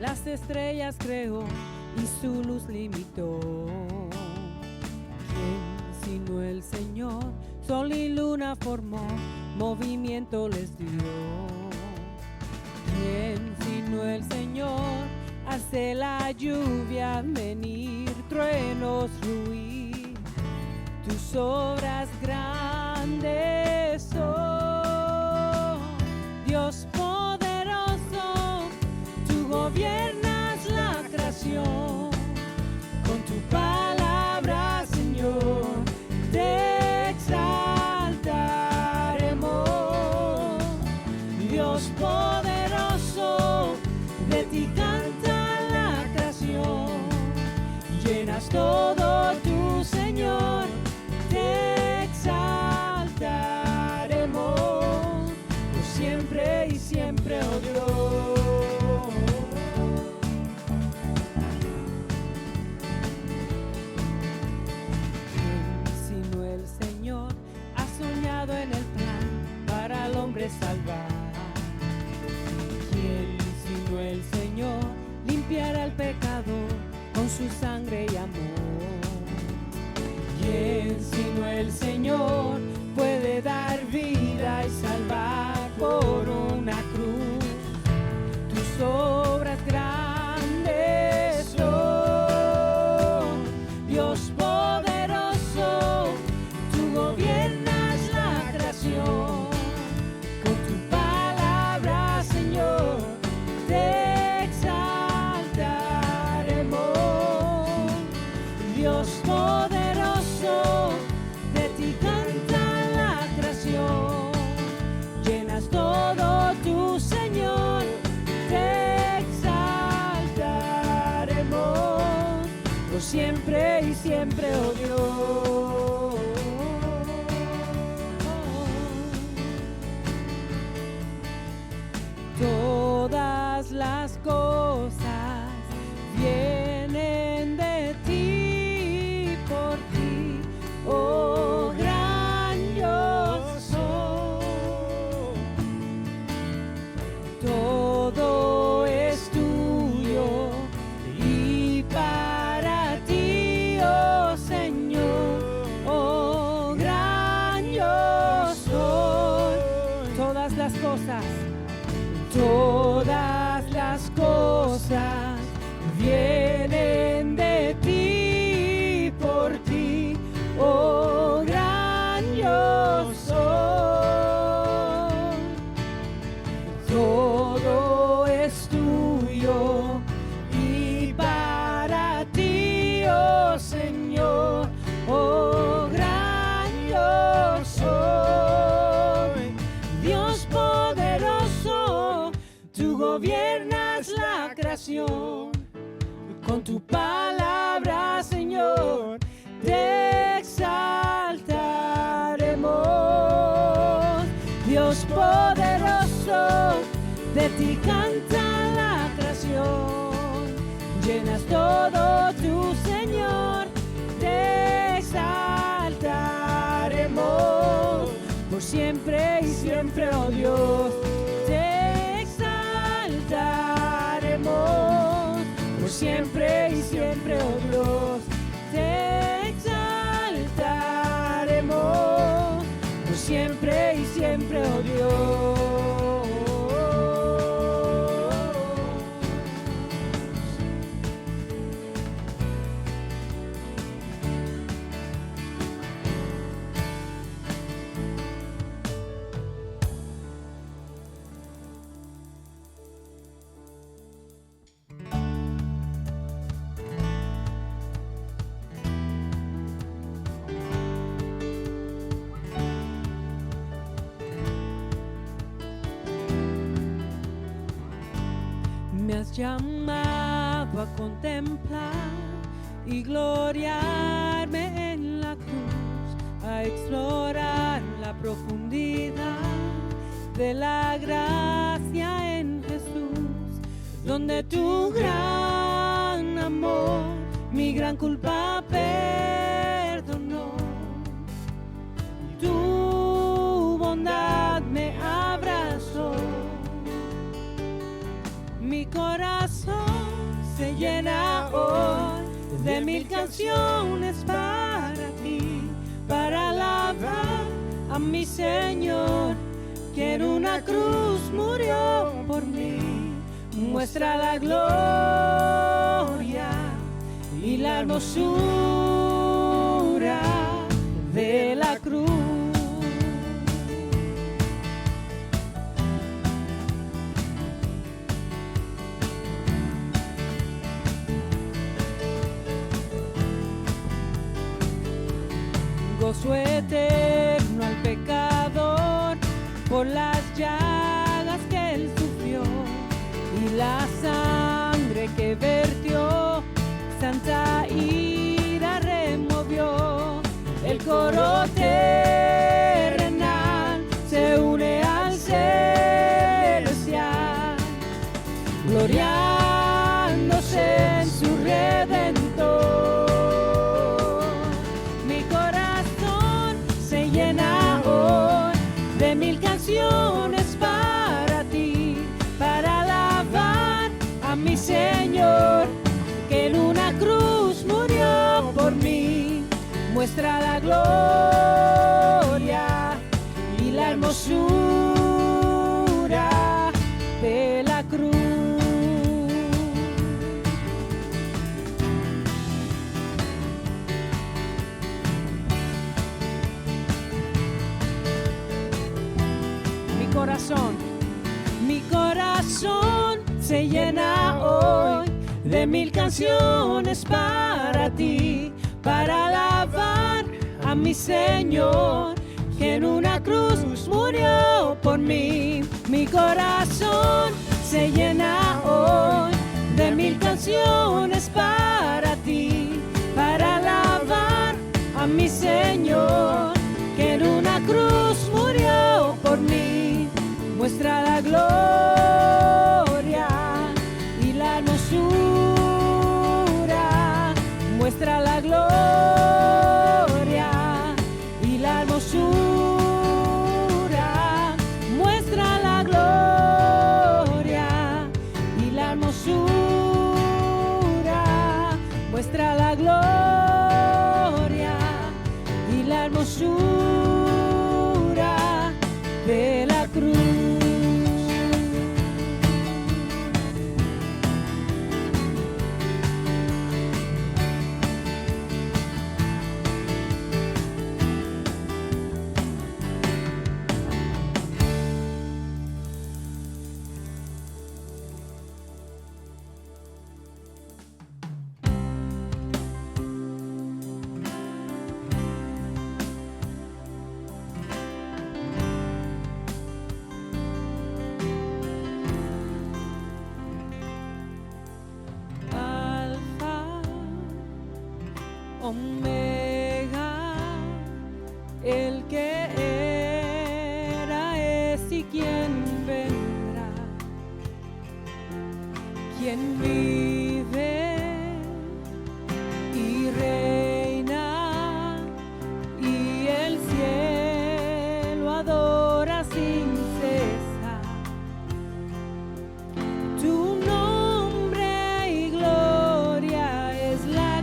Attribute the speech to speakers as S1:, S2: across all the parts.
S1: Las estrellas creó y su luz limitó. ¿Quién sino el Señor? Sol y luna formó, movimiento les dio. ¿Quién sino el Señor? Hace la lluvia venir, truenos ruir. Tus obras grandes son, Dios poderoso. Gobiernas la creación, con tu palabra, Señor, te exaltaremos. Dios poderoso, de ti canta la creación, llenas todo tu Señor, te exaltaremos, por siempre y siempre, oh Dios. En el plan para el hombre salvar. ¿Quién sino el Señor limpiará el pecado con su sangre y amor? ¿Quién sino el Señor puede dar vida y salvar por una cruz? Tus obras grandes son, Dios poderoso, tu gobierno. Con tu palabra, Señor, te exaltaremos. Dios poderoso, de ti canta la creación, llenas todo tu Señor, te exaltaremos, por siempre y siempre, oh Dios. Todas las cosas vienen de ti, por ti, oh gran yo soy. Todo es tuyo y para ti, oh Señor, oh gran yo soy. Todas las cosas. Todas las cosas vienen de ti, por ti, oh gran yo soy. Todo es tuyo y para ti, oh Señor, oh gran yo soy. Dios poderoso, tú gobiernas la creación, con tu palabra, Señor, te exaltaremos. Dios poderoso, de ti canta la creación, llenas todo tu Señor, te exaltaremos, por siempre y siempre, oh Dios. Por siempre y siempre, oh Dios, te exaltaremos, por siempre y siempre, oh Dios. Me has llamado a contemplar y gloriarme en la cruz, a explorar la profundidad de la gracia en Jesús, donde tu gran amor mi gran culpa perdonó. Tu bondad me abrazó. Mi corazón se llena hoy de 1000 canciones para ti, para alabar a mi Señor, que en una cruz murió por mí. Muestra la gloria y la hermosura de la cruz. Gozo eterno al pecador por las llagas que él sufrió y la sangre que vertió, santa ira removió. El coro terrenal se une al celestial, gloriándose en su Redentor. Mi corazón se llena hoy de 1000 canciones para ti, para alabar a mi Señor, que en una cruz murió por mí. Muestra la gloria y la hermosura de la cruz. Mi corazón se llena hoy de 1000 canciones para ti, para alabar a mi Señor, que en una cruz murió por mí. Mi corazón se llena hoy de 1000 canciones para ti, para alabar a mi Señor, que en una cruz murió por mí. Muestra la gloria y la hermosura, muestra la gloria y la hermosura, muestra la gloria y la hermosura, muestra la gloria y la hermosura de la cruz. Omega, el que era, es y quien vendrá, quien vive y reina, y el cielo adora sin cesar. Tu nombre y gloria es la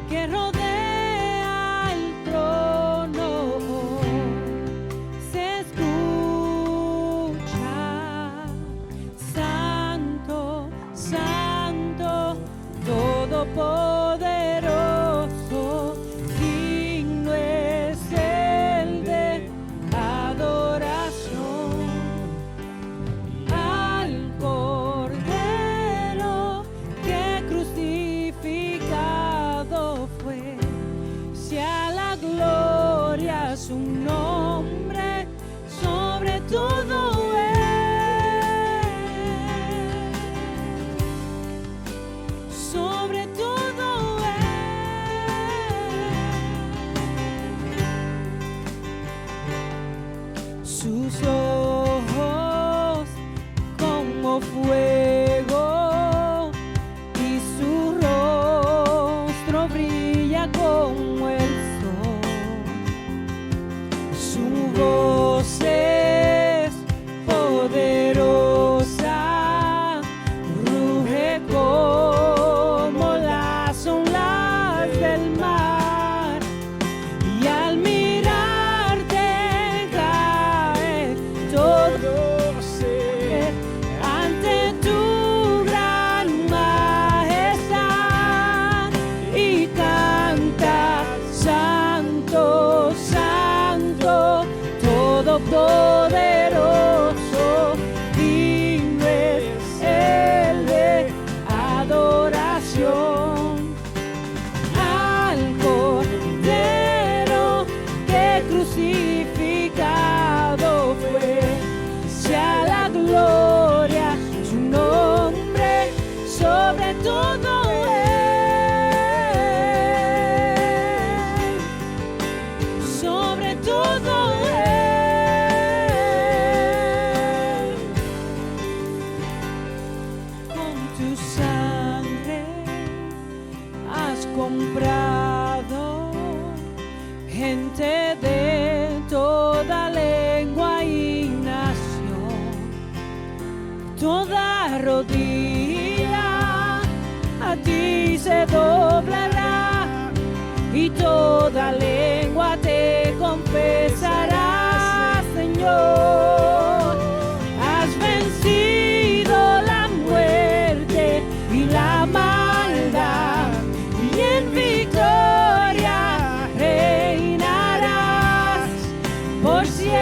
S1: que rodea el trono, se escucha, santo, santo, todopoderoso, digno es el de adoración al Cordero que crucificado fue. Sea la gloria su nombre sobre todo sobre todo fuego y su rostro brilla como el sol. Su voz es poderosa, ruge como las olas del mar, y al mirarte cae todo ser ante tu gran majestad, y canta: Santo, Santo, Todopoderoso, digno es el de adoración. Al Cordero que crucificado fue, sea la gloria, su nombre sobre todo sobre todo con tu sangre has comprado gente de toda lengua y nación. Toda rodilla a ti se doblará, y toda lengua te confesará, Señor. Has vencido la muerte y la maldad, y en victoria reinarás por siempre.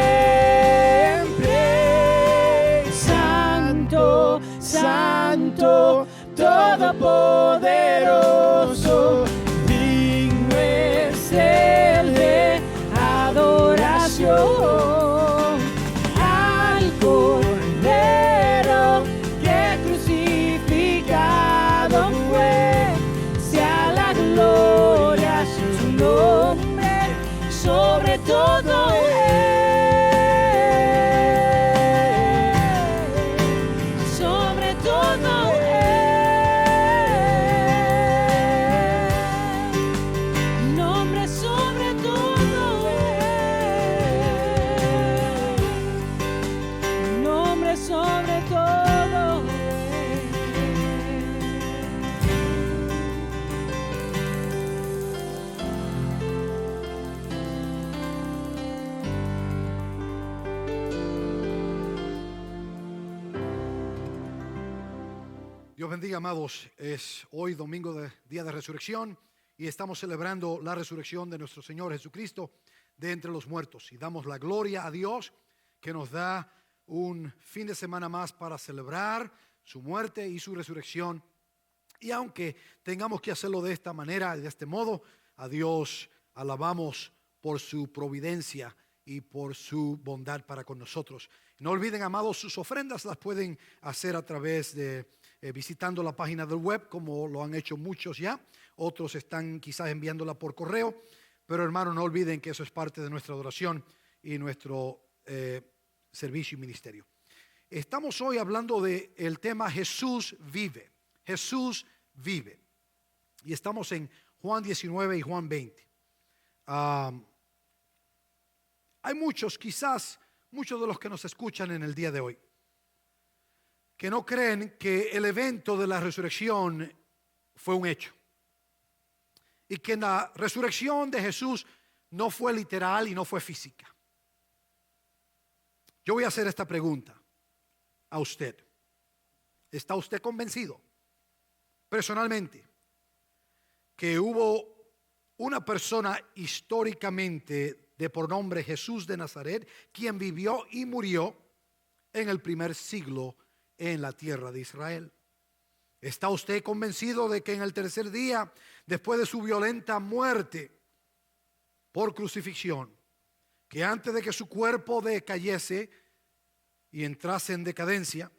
S1: Santo, Santo, Todopoderoso, digno es el de adoración. Al Cordero que crucificado fue, sea la gloria, su nombre sobre todo sobre todo nombre sobre todo nombre sobre todo.
S2: Dios bendiga, amados. Es hoy domingo de día de resurrección y estamos celebrando la resurrección de nuestro Señor Jesucristo de entre los muertos, y damos la gloria a Dios que nos da un fin de semana más para celebrar su muerte y su resurrección. Y aunque tengamos que hacerlo de esta manera, de este modo, a Dios alabamos por su providencia y por su bondad para con nosotros. No olviden, amados, sus ofrendas las pueden hacer a través de visitando la página del web, como lo han hecho muchos ya. Otros están quizás enviándola por correo, pero hermanos, no olviden que eso es parte de nuestra adoración y nuestro servicio y ministerio. Estamos hoy hablando del tema Jesús vive. Jesús vive. Y estamos en Juan 19 y Juan 20. Hay muchos de los que nos escuchan en el día de hoy, que no creen que el evento de la resurrección fue un hecho, y que la resurrección de Jesús no fue literal y no fue física. Yo voy a hacer esta pregunta a usted. ¿Está usted convencido personalmente que hubo una persona históricamente de por nombre Jesús de Nazaret, quien vivió y murió en el primer siglo en la tierra de Israel? ¿Está usted convencido de que en el tercer día, después de su violenta muerte por crucifixión, que antes de que su cuerpo decayese y entrase en decadencia,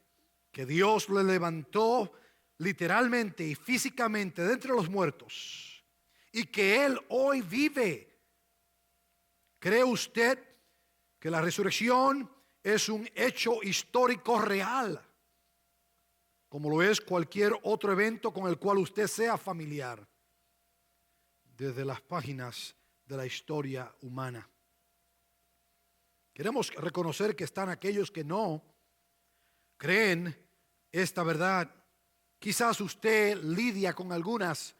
S2: que Dios le levantó literalmente y físicamente de entre los muertos, y que Él hoy vive? ¿Cree usted que la resurrección es un hecho histórico real? como lo es cualquier otro evento con el cual usted sea familiar desde las páginas de la historia humana. Queremos reconocer que están aquellos que no creen esta verdad. Quizás usted lidia con algunas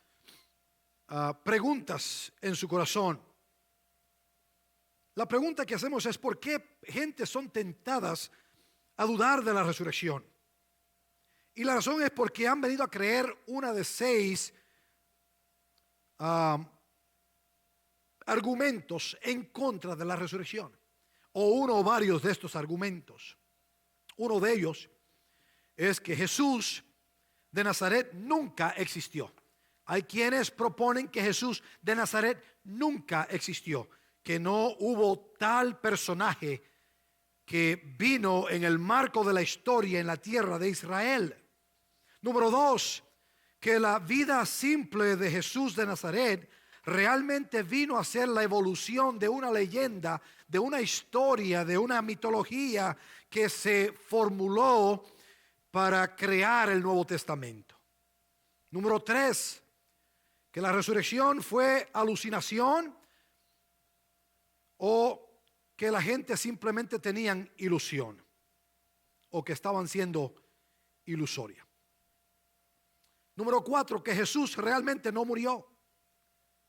S2: preguntas en su corazón. La pregunta que hacemos es: ¿por qué gente son tentadas a dudar de la resurrección? Y la razón es porque han venido a creer una de 6 argumentos en contra de la resurrección, o uno o varios de estos argumentos. Uno de ellos es que Jesús de Nazaret nunca existió. Hay quienes proponen que Jesús de Nazaret nunca existió, que no hubo tal personaje que vino en el marco de la historia en la tierra de Israel. Número 2, que la vida simple de Jesús de Nazaret realmente vino a ser la evolución de una leyenda, de una historia, de una mitología que se formuló para crear el Nuevo Testamento. Número 3, que la resurrección fue alucinación o que la gente simplemente tenían ilusión o que estaban siendo ilusoria. Número 4, que Jesús realmente no murió.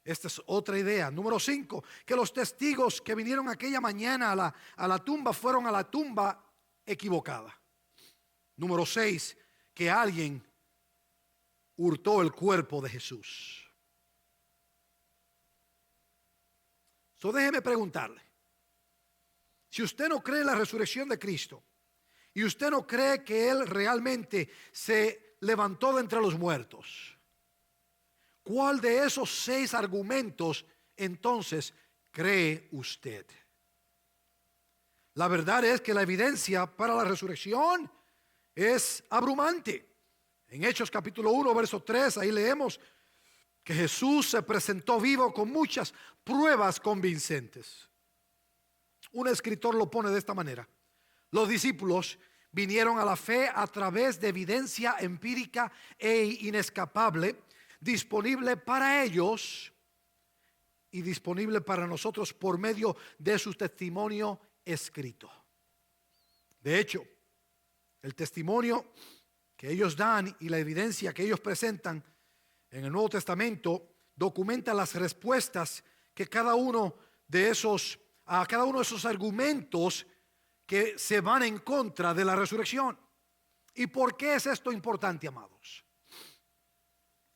S2: Esta es otra idea. Número 5, que los testigos que vinieron aquella mañana a la tumba fueron a la tumba equivocada. Número 6, que alguien hurtó el cuerpo de Jesús. Déjeme preguntarle, si usted no cree en la resurrección de Cristo y usted no cree que Él realmente se levantó de entre los muertos, ¿cuál de esos 6 argumentos entonces cree usted? La verdad es que la evidencia para la resurrección es abrumante. En Hechos capítulo 1, verso 3, ahí leemos que Jesús se presentó vivo con muchas pruebas convincentes. Un escritor lo pone de esta manera: los discípulos vinieron a la fe a través de evidencia empírica e inescapable, disponible para ellos y disponible para nosotros por medio de su testimonio escrito. De hecho, el testimonio que ellos dan y la evidencia que ellos presentan en el Nuevo Testamento documenta las respuestas que cada uno de esos argumentos que se van en contra de la resurrección. ¿Y por qué es esto importante, amados?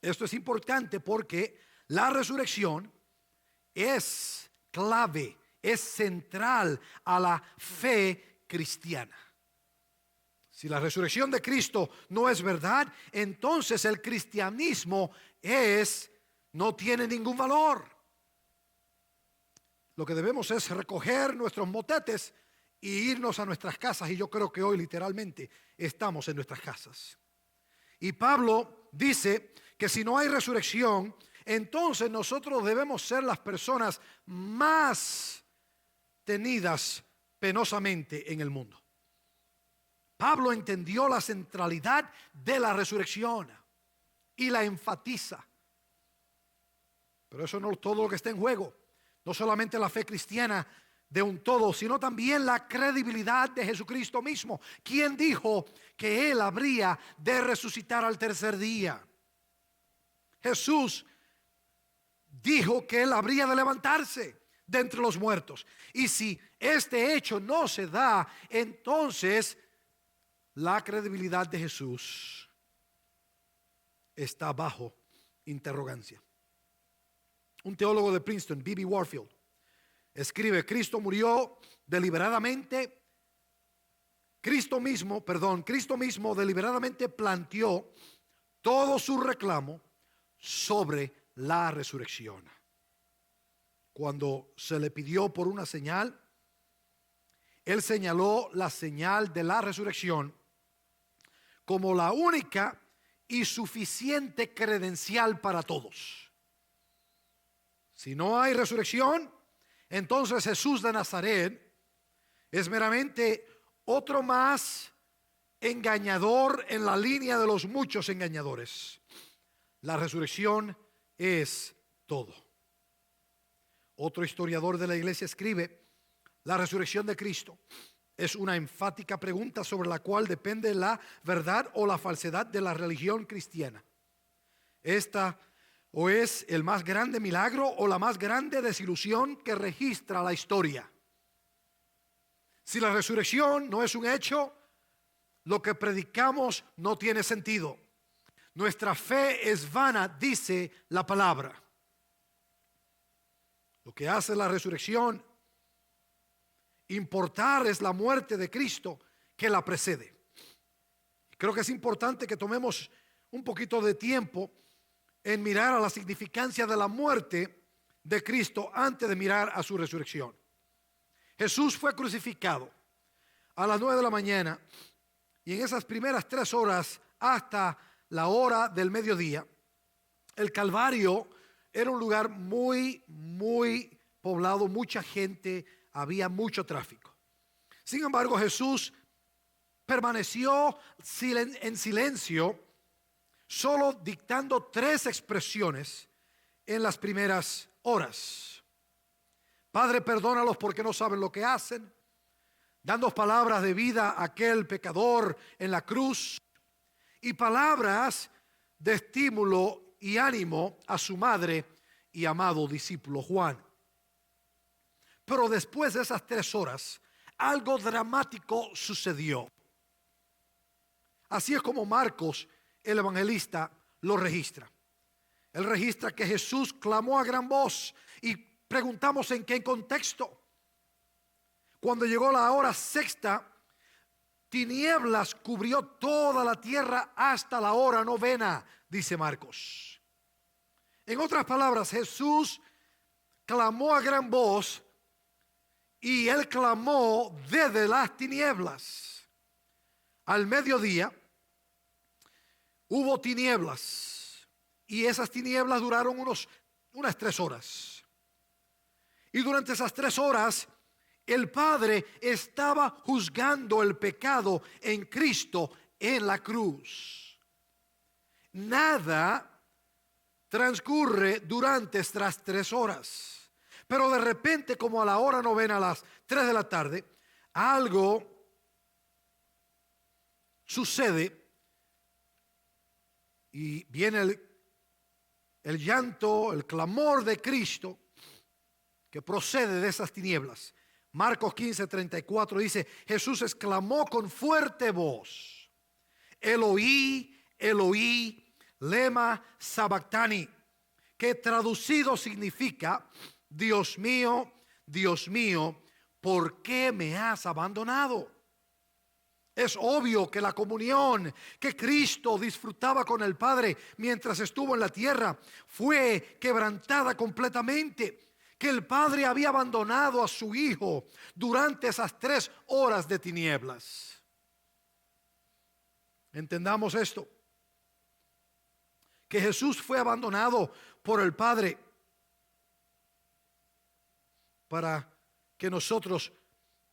S2: Esto es importante porque la resurrección es clave, es central a la fe cristiana. Si la resurrección de Cristo no es verdad, entonces el cristianismo no tiene ningún valor. Lo que debemos es recoger nuestros motetes e irnos a nuestras casas, y yo creo que hoy literalmente estamos en nuestras casas. Y Pablo dice que si no hay resurrección, entonces nosotros debemos ser las personas más tenidas penosamente en el mundo. Pablo entendió la centralidad de la resurrección y la enfatiza. Pero eso no es todo lo que está en juego. No solamente la fe cristiana de un todo, sino también la credibilidad de Jesucristo mismo, quien dijo que Él habría de resucitar al tercer día. Jesús dijo que Él habría de levantarse de entre los muertos. Y si este hecho no se da, entonces la credibilidad de Jesús está bajo interrogancia. Un teólogo de Princeton, B.B. Warfield, escribe: Cristo murió deliberadamente. Cristo mismo deliberadamente planteó todo su reclamo sobre la resurrección. Cuando se le pidió por una señal, Él señaló la señal de la resurrección como la única y suficiente credencial para todos. Si no hay resurrección, entonces Jesús de Nazaret es meramente otro más engañador en la línea de los muchos engañadores. La resurrección es todo. Otro historiador de la iglesia escribe: la resurrección de Cristo es una enfática pregunta sobre la cual depende la verdad o la falsedad de la religión cristiana. Esta o es el más grande milagro o la más grande desilusión que registra la historia. Si la resurrección no es un hecho, lo que predicamos no tiene sentido. Nuestra fe es vana, dice la palabra. Lo que hace la resurrección importar es la muerte de Cristo que la precede. Creo que es importante que tomemos un poquito de tiempo en mirar a la significancia de la muerte de Cristo antes de mirar a su resurrección. Jesús fue crucificado a las 9 de la mañana, y en esas primeras 3 horas hasta la hora del mediodía, el Calvario era un lugar muy poblado, mucha gente, había mucho tráfico. Sin embargo, Jesús permaneció en silencio, solo dictando 3 expresiones en las primeras horas. Padre, perdónalos porque no saben lo que hacen. Dando palabras de vida a aquel pecador en la cruz, y palabras de estímulo y ánimo a su madre y amado discípulo Juan. Pero después de esas 3 horas, algo dramático sucedió. Así es como Marcos, el evangelista, lo registra. Él registra que Jesús clamó a gran voz, y preguntamos en qué contexto. Cuando llegó la hora sexta, tinieblas cubrió toda la tierra hasta la hora 9, dice Marcos. En otras palabras, Jesús clamó a gran voz, y él clamó desde las tinieblas. Al mediodía hubo tinieblas, y esas tinieblas duraron unas 3 horas. Y durante esas 3 horas, el Padre estaba juzgando el pecado en Cristo en la cruz. Nada transcurre durante estas 3 horas. Pero de repente, como a la hora 9, a las 3 de la tarde, algo sucede, y viene el llanto, el clamor de Cristo que procede de esas tinieblas. Marcos 15:34 dice: Jesús exclamó con fuerte voz: Eloí, Eloí, lema sabactani, que traducido significa: Dios mío, ¿por qué me has abandonado? Es obvio que la comunión que Cristo disfrutaba con el Padre mientras estuvo en la tierra fue quebrantada completamente. Que el Padre había abandonado a su Hijo durante esas 3 horas de tinieblas. Entendamos esto: que Jesús fue abandonado por el Padre para que nosotros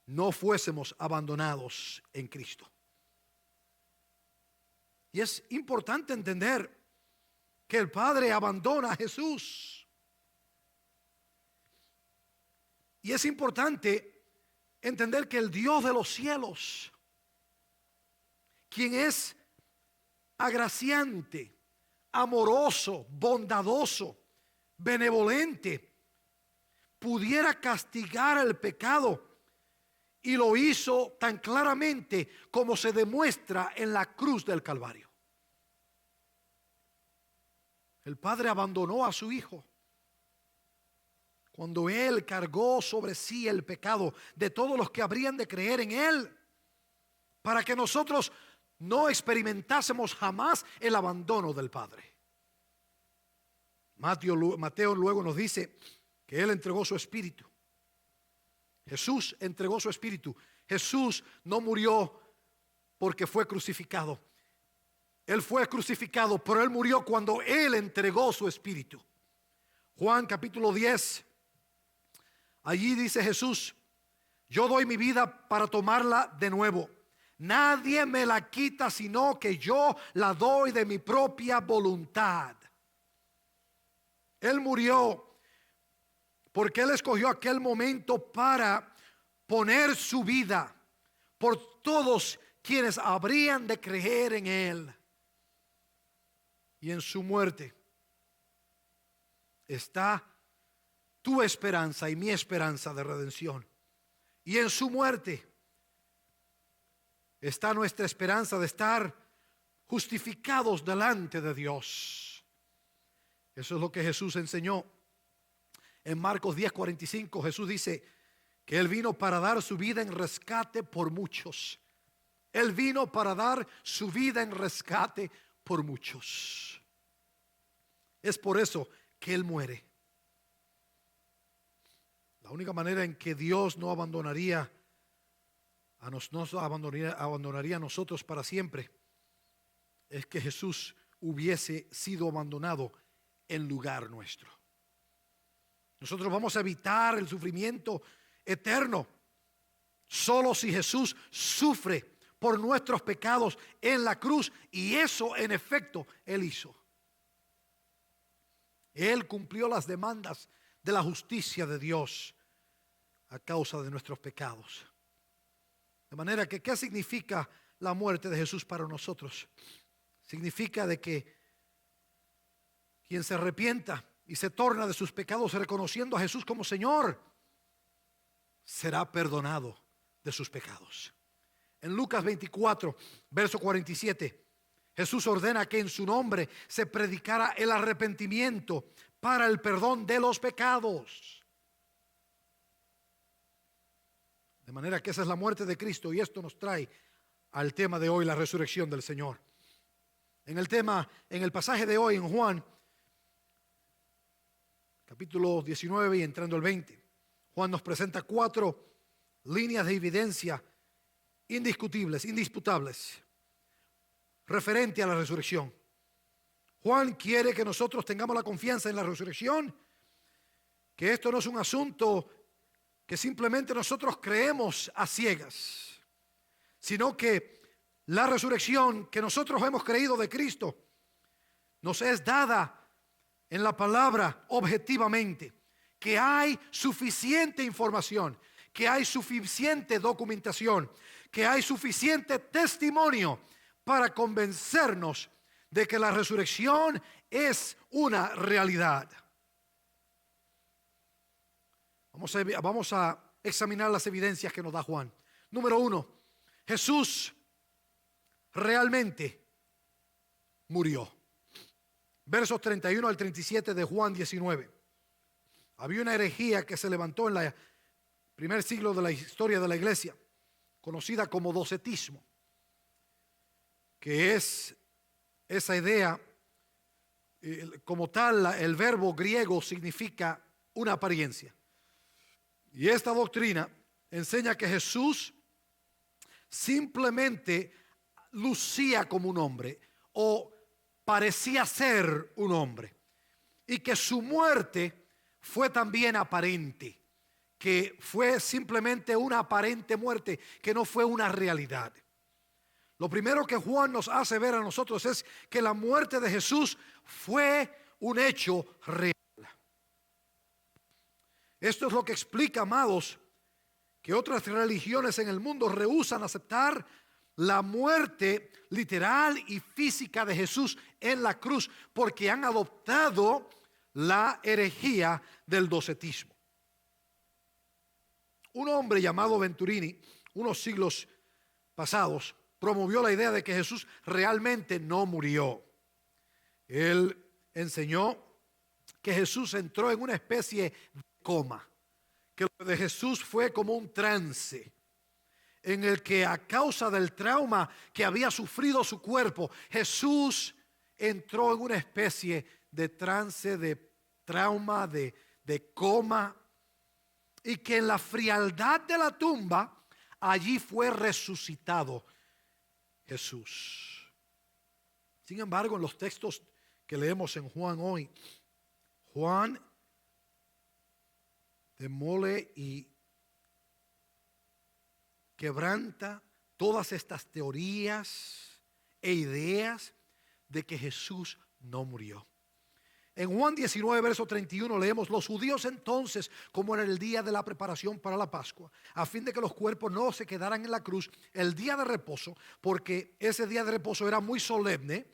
S2: no fuésemos abandonados en Cristo. Y es importante entender que el Padre abandona a Jesús. Y es importante entender que el Dios de los cielos, quien es agraciante, amoroso, bondadoso, benevolente, pudiera castigar el pecado, y lo hizo tan claramente como se demuestra en la cruz del Calvario. El Padre abandonó a su Hijo cuando Él cargó sobre sí el pecado de todos los que habrían de creer en Él, para que nosotros no experimentásemos jamás el abandono del Padre. Mateo luego nos dice que Él entregó su espíritu. Jesús entregó su espíritu. Jesús no murió porque fue crucificado. Él fue crucificado, pero Él murió cuando Él entregó su espíritu. Juan capítulo 10. Allí dice Jesús: yo doy mi vida para tomarla de nuevo. Nadie me la quita, sino que yo la doy de mi propia voluntad. Él murió porque Él escogió aquel momento para poner su vida por todos quienes habrían de creer en Él. Y en su muerte está tu esperanza y mi esperanza de redención. Y en su muerte está nuestra esperanza de estar justificados delante de Dios. Eso es lo que Jesús enseñó. En Marcos 10:45 Jesús dice que Él vino para dar su vida en rescate por muchos. Él vino para dar su vida en rescate por muchos. Es por eso que Él muere. La única manera en que Dios no abandonaría abandonaría a nosotros para siempre es que Jesús hubiese sido abandonado en lugar nuestro. Nosotros vamos a evitar el sufrimiento eterno solo si Jesús sufre por nuestros pecados en la cruz, y eso en efecto Él hizo. Él cumplió las demandas de la justicia de Dios a causa de nuestros pecados. De manera que, ¿qué significa la muerte de Jesús para nosotros? Significa de que quien se arrepienta y se torna de sus pecados reconociendo a Jesús como Señor, será perdonado de sus pecados. En Lucas 24, verso 47, Jesús ordena que en su nombre se predicara el arrepentimiento para el perdón de los pecados. De manera que esa es la muerte de Cristo, y esto nos trae al tema de hoy, la resurrección del Señor. En el pasaje de hoy en Juan, capítulo 19 y entrando al 20, Juan nos presenta 4 líneas de evidencia indiscutibles, indisputables, referente a la resurrección. Juan quiere que nosotros tengamos la confianza en la resurrección, que esto no es un asunto que simplemente nosotros creemos a ciegas, sino que la resurrección que nosotros hemos creído de Cristo nos es dada en la palabra objetivamente, que hay suficiente información, que hay suficiente documentación, que hay suficiente testimonio para convencernos de que la resurrección es una realidad. Vamos a examinar las evidencias que nos da Juan. Número 1, Jesús realmente murió. Versos 31 al 37 de Juan 19. Había una herejía que se levantó en el primer siglo de la historia de la iglesia, conocida como docetismo, que es esa idea, como tal, el verbo griego significa una apariencia. Y esta doctrina enseña que Jesús simplemente lucía como un hombre o parecía ser un hombre, y que su muerte fue también aparente, que fue simplemente una aparente muerte, que no fue una realidad. Lo primero que Juan nos hace ver a nosotros es que la muerte de Jesús fue un hecho real. Esto es lo que explica, amados, que otras religiones en el mundo rehúsan aceptar la muerte literal y física de Jesús en la cruz, porque han adoptado la herejía del docetismo. Un hombre llamado Venturini, unos siglos pasados, promovió la idea de que Jesús realmente no murió. Él enseñó que Jesús entró en una especie de coma, que lo de Jesús fue como un trance en el que, a causa del trauma que había sufrido su cuerpo, Jesús entró en una especie de trance, de trauma, de coma, y que en la frialdad de la tumba allí fue resucitado Jesús. Sin embargo, en los textos que leemos en Juan hoy, Juan demole y quebranta todas estas teorías e ideas de que Jesús no murió. En Juan 19, verso 31 leemos: los judíos entonces, como era el día de la preparación para la Pascua, a fin de que los cuerpos no se quedaran en la cruz el día de reposo, porque ese día de reposo era muy solemne,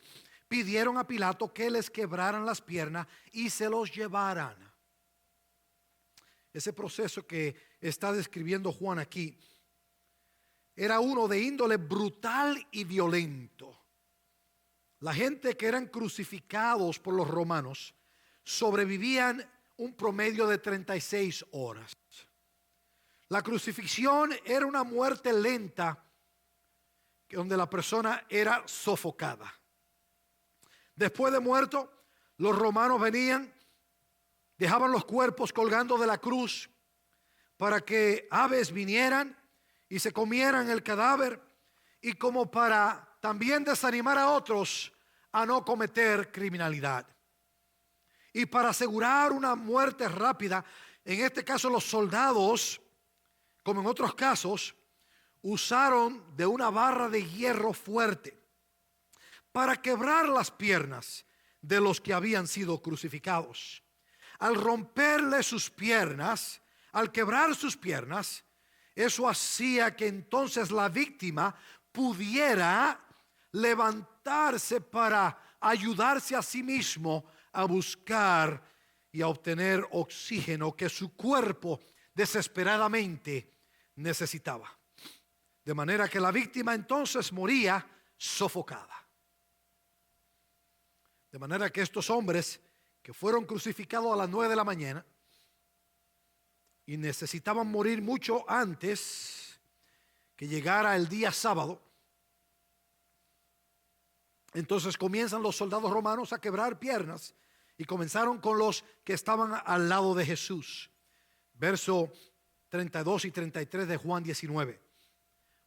S2: pidieron a Pilato que les quebraran las piernas y se los llevaran. Ese proceso que está describiendo Juan aquí era uno de índole brutal y violento. La gente que eran crucificados por los romanos sobrevivían un promedio de 36 horas. La crucifixión era una muerte lenta donde la persona era sofocada. Después de muerto, los romanos venían, dejaban los cuerpos colgando de la cruz para que aves vinieran y se comieran el cadáver, y como para también desanimar a otros a no cometer criminalidad. Y para asegurar una muerte rápida, en este caso los soldados, como en otros casos, usaron de una barra de hierro fuerte para quebrar las piernas de los que habían sido crucificados. Al romperle sus piernas, al quebrar sus piernas, eso hacía que entonces la víctima pudiera levantarse para ayudarse a sí mismo a buscar y a obtener oxígeno que su cuerpo desesperadamente necesitaba. De manera que la víctima entonces moría sofocada. De manera que estos hombres que fueron crucificados a las 9 de la mañana y necesitaban morir mucho antes que llegara el día sábado, entonces comienzan los soldados romanos a quebrar piernas, y comenzaron con los que estaban al lado de Jesús. Verso 32 y 33 de Juan 19.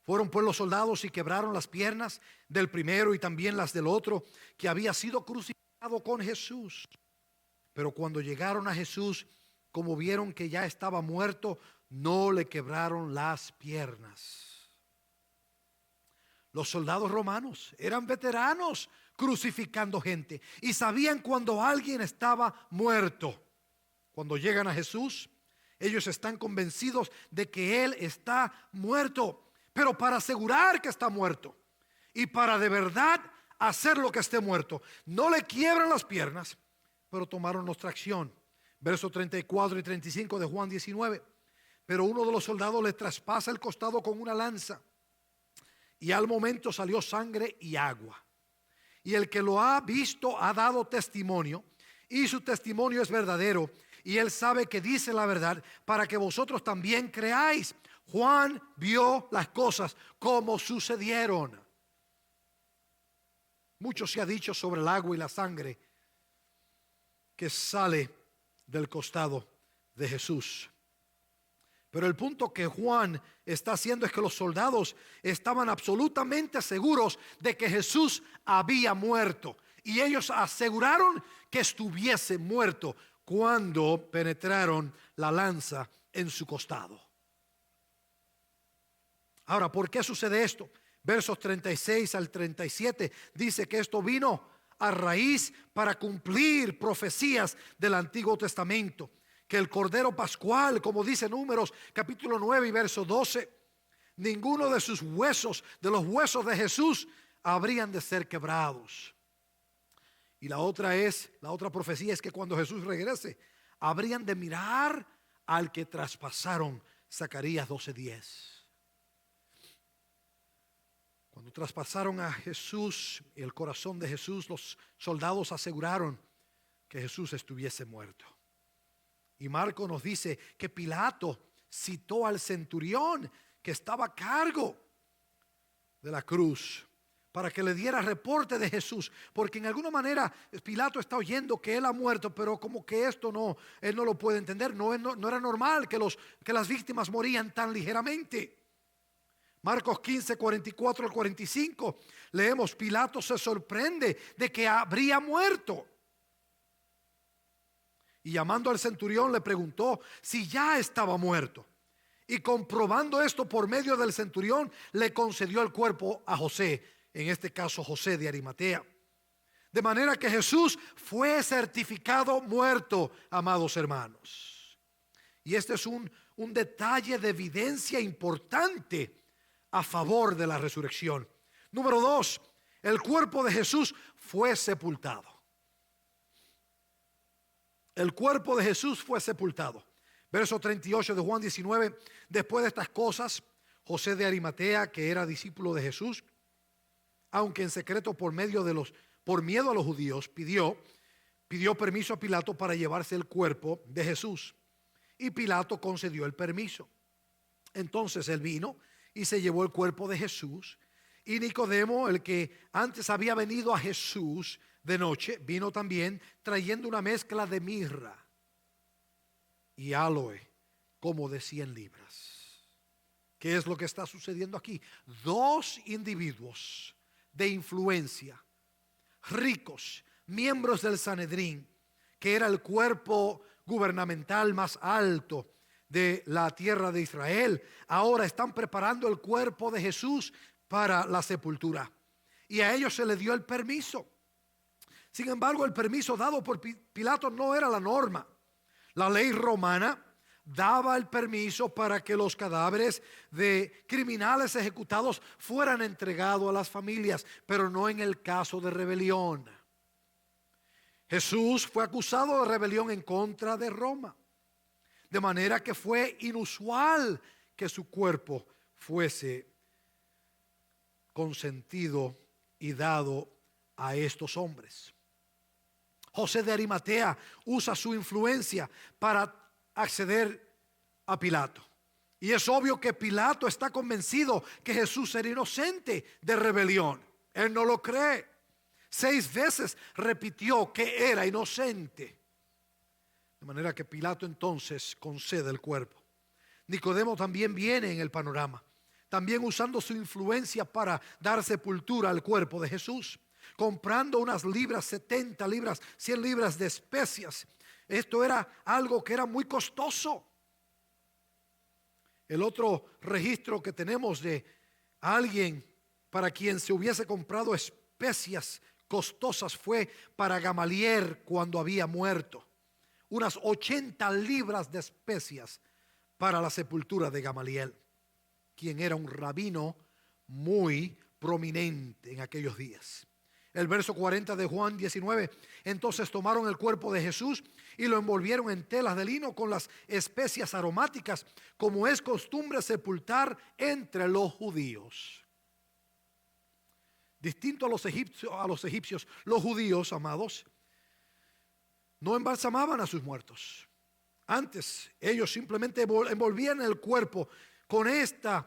S2: Fueron pues los soldados y quebraron las piernas del primero y también las del otro que había sido crucificado con Jesús. Pero cuando llegaron a Jesús, como vieron que ya estaba muerto, no le quebraron las piernas. Los soldados romanos eran veteranos crucificando gente y sabían cuando alguien estaba muerto. Cuando llegan a Jesús, ellos están convencidos de que Él está muerto. Pero para asegurar que está muerto y para de verdad hacer lo que esté muerto, no le quiebran las piernas, pero tomaron nuestra acción. Versos 34 y 35 de Juan 19. Pero uno de los soldados le traspasa el costado con una lanza, y al momento salió sangre y agua. Y el que lo ha visto ha dado testimonio, y su testimonio es verdadero, y él sabe que dice la verdad, para que vosotros también creáis. Juan vio las cosas como sucedieron. Mucho se ha dicho sobre el agua y la sangre que sale del costado de Jesús. Pero el punto que Juan está haciendo es que los soldados estaban absolutamente seguros de que Jesús había muerto, y ellos aseguraron que estuviese muerto cuando penetraron la lanza en su costado. Ahora, ¿por qué sucede esto? Versos 36 al 37 dice que esto vino a raíz para cumplir profecías del Antiguo Testamento, que el Cordero Pascual, como dice Números capítulo 9 y verso 12, ninguno de sus huesos, de los huesos de Jesús, habrían de ser quebrados. Y la otra profecía es que cuando Jesús regrese, habrían de mirar al que traspasaron. Zacarías 12:10. Cuando traspasaron a Jesús, el corazón de Jesús, los soldados aseguraron que Jesús estuviese muerto. Y Marco nos dice que Pilato citó al centurión que estaba a cargo de la cruz para que le diera reporte de Jesús, porque en alguna manera Pilato está oyendo que él ha muerto, pero como que esto no, él no lo puede entender. No era normal que las víctimas morían tan ligeramente. Marcos 15, 44 al 45, leemos: Pilato se sorprende de que habría muerto, y llamando al centurión le preguntó si ya estaba muerto. y comprobando esto por medio del centurión, le concedió el cuerpo a José, en este caso José de Arimatea. De manera que Jesús fue certificado muerto, amados hermanos. Y este es un detalle de evidencia importante a favor de la resurrección. Número 2, el cuerpo de Jesús fue sepultado. El cuerpo de Jesús fue sepultado. Verso 38 de Juan 19. Después de estas cosas, José de Arimatea, que era discípulo de Jesús, aunque en secreto por miedo a los judíos, pidió permiso a Pilato para llevarse el cuerpo de Jesús. Y Pilato concedió el permiso. Entonces él vino y se llevó el cuerpo de Jesús. Y Nicodemo, el que antes había venido a Jesús de noche, vino también trayendo una mezcla de mirra y aloe, como de 100 libras. ¿Qué es lo que está sucediendo aquí? Dos individuos de influencia, ricos, miembros del Sanedrín, que era el cuerpo gubernamental más alto de la tierra de Israel, ahora están preparando el cuerpo de Jesús para la sepultura. Y a ellos se les dio el permiso. Sin embargo, el permiso dado por Pilato no era la norma. La ley romana daba el permiso para que los cadáveres de criminales ejecutados fueran entregados a las familias, pero no en el caso de rebelión. Jesús fue acusado de rebelión en contra de Roma, de manera que fue inusual que su cuerpo fuese consentido y dado a estos hombres. José de Arimatea usa su influencia para acceder a Pilato. Y es obvio que Pilato está convencido que Jesús era inocente de rebelión. Él no lo cree. 6 veces repitió que era inocente. De manera que Pilato entonces concede el cuerpo. Nicodemo también viene en el panorama, también usando su influencia para dar sepultura al cuerpo de Jesús, comprando unas libras, 70 libras, 100 libras de especias. Esto era algo que era muy costoso. El otro registro que tenemos de alguien para quien se hubiese comprado especias costosas fue para Gamaliel cuando había muerto. Unas 80 libras de especias para la sepultura de Gamaliel, quien era un rabino muy prominente en aquellos días. El verso 40 de Juan 19. Entonces tomaron el cuerpo de Jesús y lo envolvieron en telas de lino con las especias aromáticas, como es costumbre sepultar entre los judíos. Distinto a los egipcios, los judíos, amados, no embalsamaban a sus muertos. Antes ellos simplemente envolvían el cuerpo con esas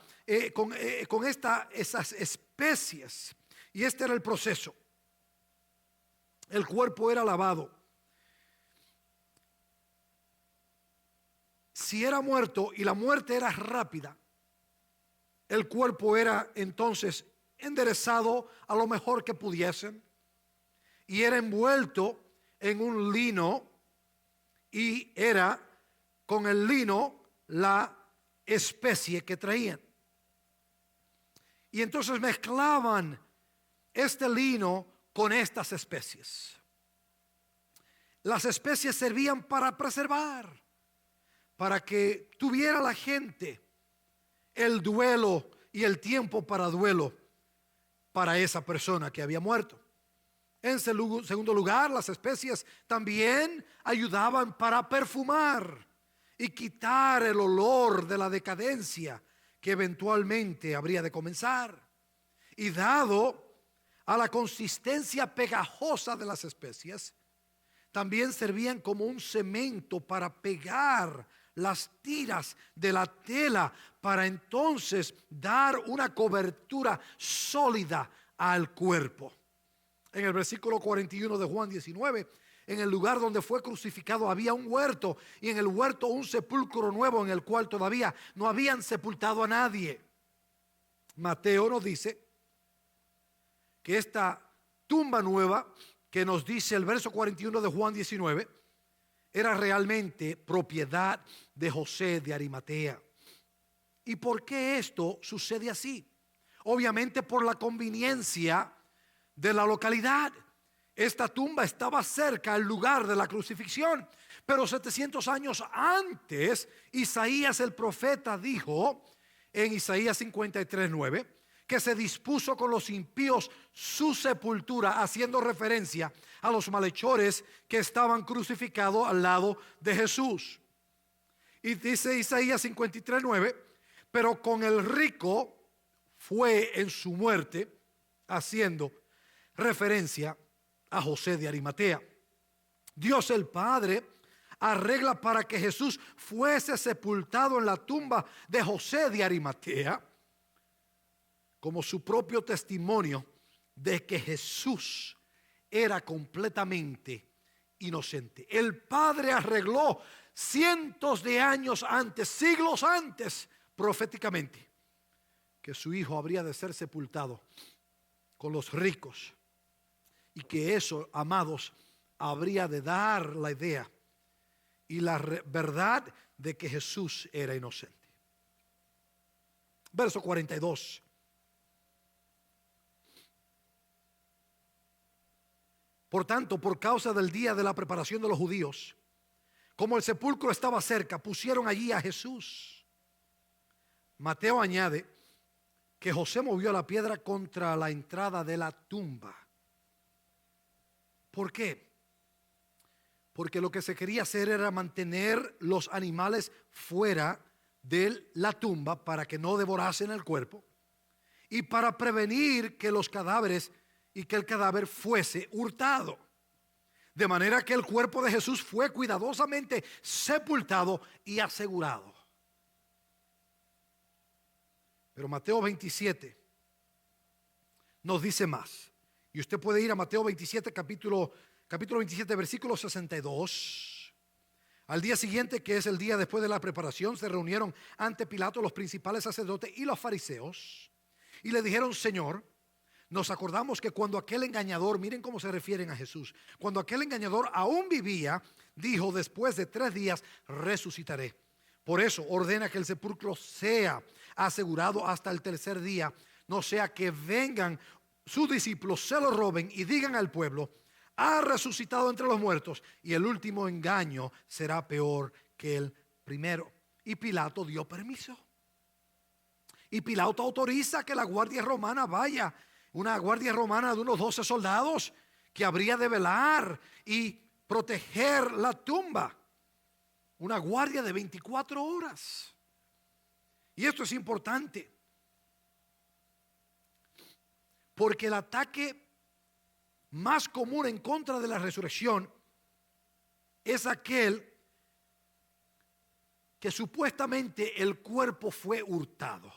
S2: especies, y este era el proceso. El cuerpo era lavado. Si era muerto y la muerte era rápida, el cuerpo era entonces enderezado a lo mejor que pudiesen y era envuelto en un lino, y era con el lino la especie que traían. Y entonces mezclaban este lino con estas especies. Las especies servían para preservar, para que tuviera la gente el duelo y el tiempo para duelo para esa persona que había muerto. En segundo lugar, las especies también ayudaban para perfumar y quitar el olor de la decadencia que eventualmente habría de comenzar. Y dado a la consistencia pegajosa de las especias, también servían como un cemento para pegar las tiras de la tela, para entonces dar una cobertura sólida al cuerpo. En el versículo 41 de Juan 19, en el lugar donde fue crucificado había un huerto, y en el huerto un sepulcro nuevo en el cual todavía no habían sepultado a nadie. Mateo nos dice que esta tumba nueva que nos dice el verso 41 de Juan 19 era realmente propiedad de José de Arimatea. ¿Y por qué esto sucede así? Obviamente por la conveniencia de la localidad. Esta tumba estaba cerca al lugar de la crucifixión, pero 700 años antes, Isaías el profeta dijo en Isaías 53:9 que se dispuso con los impíos su sepultura, haciendo referencia a los malhechores que estaban crucificados al lado de Jesús. Y dice Isaías 53:9, pero con el rico fue en su muerte, haciendo referencia a José de Arimatea. Dios el Padre arregla para que Jesús fuese sepultado en la tumba de José de Arimatea como su propio testimonio de que Jesús era completamente inocente. El Padre arregló cientos de años antes, siglos antes, proféticamente, que su Hijo habría de ser sepultado con los ricos, y que eso, amados, habría de dar la idea y la verdad de que Jesús era inocente. Verso 42. Por tanto, por causa del día de la preparación de los judíos, como el sepulcro estaba cerca, pusieron allí a Jesús. Mateo añade que José movió la piedra contra la entrada de la tumba. ¿Por qué? Porque lo que se quería hacer era mantener los animales fuera de la tumba para que no devorasen el cuerpo, y para prevenir que los cadáveres y que el cadáver fuese hurtado. De manera que el cuerpo de Jesús fue cuidadosamente sepultado y asegurado. Pero Mateo 27 nos dice más. Y usted puede ir a Mateo 27, capítulo 27, versículo 62. Al día siguiente, que es el día después de la preparación, se reunieron ante Pilato los principales sacerdotes y los fariseos, y le dijeron: Señor, nos acordamos que cuando aquel engañador, miren cómo se refieren a Jesús, cuando aquel engañador aún vivía, dijo: después de 3 días resucitaré. Por eso ordena que el sepulcro sea asegurado hasta el 3er día, no sea que vengan sus discípulos, se lo roben y digan al pueblo: ha resucitado entre los muertos, y el último engaño será peor que el primero. Y Pilato dio permiso. Y Pilato autoriza que la guardia romana vaya, una guardia romana de unos 12 soldados que habría de velar y proteger la tumba. Una guardia de 24 horas. Y esto es importante, porque el ataque más común en contra de la resurrección es aquel que supuestamente el cuerpo fue hurtado.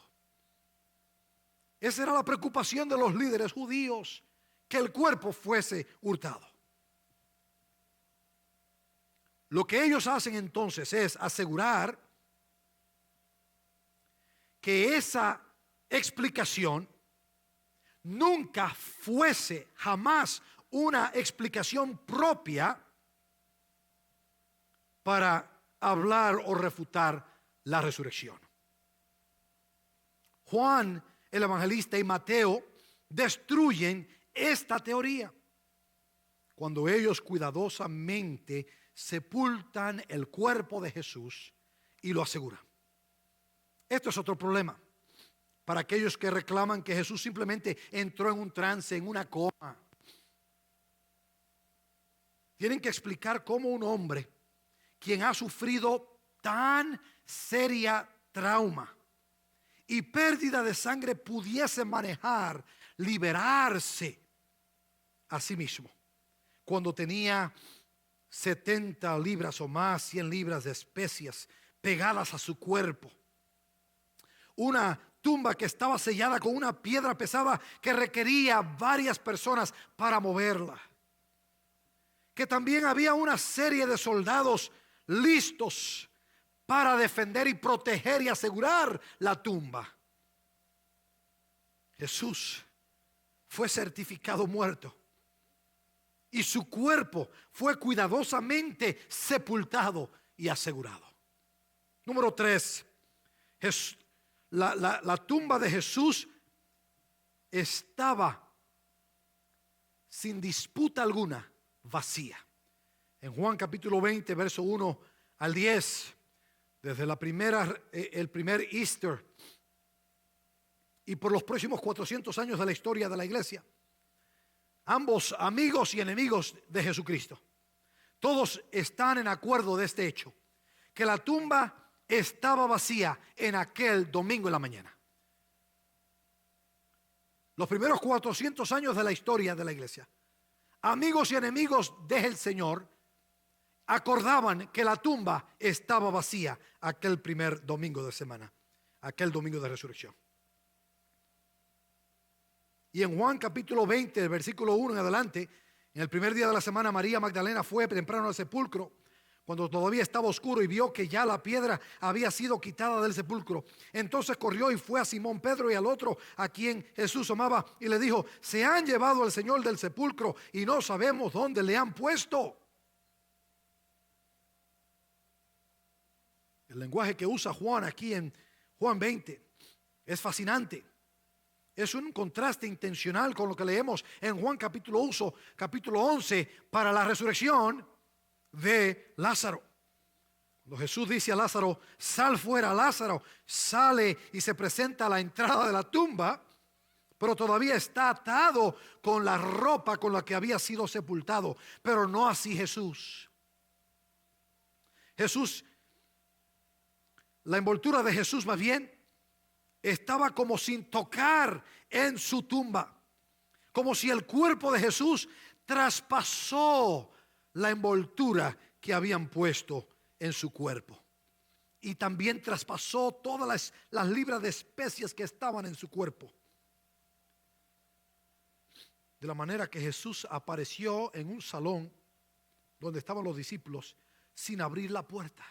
S2: Esa era la preocupación de los líderes judíos, que el cuerpo fuese hurtado. Lo que ellos hacen entonces es asegurar que esa explicación nunca fuese jamás una explicación propia para hablar o refutar la resurrección. Juan el evangelista y Mateo destruyen esta teoría cuando ellos cuidadosamente sepultan el cuerpo de Jesús y lo aseguran. Esto es otro problema para aquellos que reclaman que Jesús simplemente entró en un trance, en una coma. Tienen que explicar cómo un hombre quien ha sufrido tan seria trauma y pérdida de sangre pudiese manejar, liberarse a sí mismo cuando tenía 70 libras o más, 100 libras de especias pegadas a su cuerpo. Una tumba que estaba sellada con una piedra pesada que requería varias personas para moverla. Que también había una serie de soldados listos para defender y proteger y asegurar la tumba. Jesús fue certificado muerto y su cuerpo fue cuidadosamente sepultado y asegurado. Número 3, la tumba de Jesús estaba sin disputa alguna vacía. En Juan capítulo 20, verso 1 al 10, desde el primer Easter y por los próximos 400 años de la historia de la iglesia, ambos amigos y enemigos de Jesucristo, todos están en acuerdo de este hecho, que la tumba estaba vacía en aquel domingo en la mañana. Los primeros 400 años de la historia de la iglesia, amigos y enemigos del Señor acordaban que la tumba estaba vacía aquel primer domingo de semana, aquel domingo de resurrección. Y en Juan capítulo 20, versículo 1 en adelante, en el primer día de la semana, María Magdalena fue temprano al sepulcro, cuando todavía estaba oscuro, y vio que ya la piedra había sido quitada del sepulcro. Entonces corrió y fue a Simón Pedro y al otro a quien Jesús amaba, y le dijo: se han llevado al Señor del sepulcro y no sabemos dónde le han puesto. El lenguaje que usa Juan aquí en Juan 20 es fascinante. Es un contraste intencional con lo que leemos en Juan capítulo 11 para la resurrección de Lázaro. Cuando Jesús dice a Lázaro: sal fuera, Lázaro sale y se presenta a la entrada de la tumba, pero todavía está atado con la ropa con la que había sido sepultado. Pero no así Jesús. La envoltura de Jesús más bien estaba como sin tocar en su tumba, como si el cuerpo de Jesús traspasó la envoltura que habían puesto en su cuerpo, y también traspasó todas las libras de especias que estaban en su cuerpo, de la manera que Jesús apareció en un salón donde estaban los discípulos sin abrir la puerta.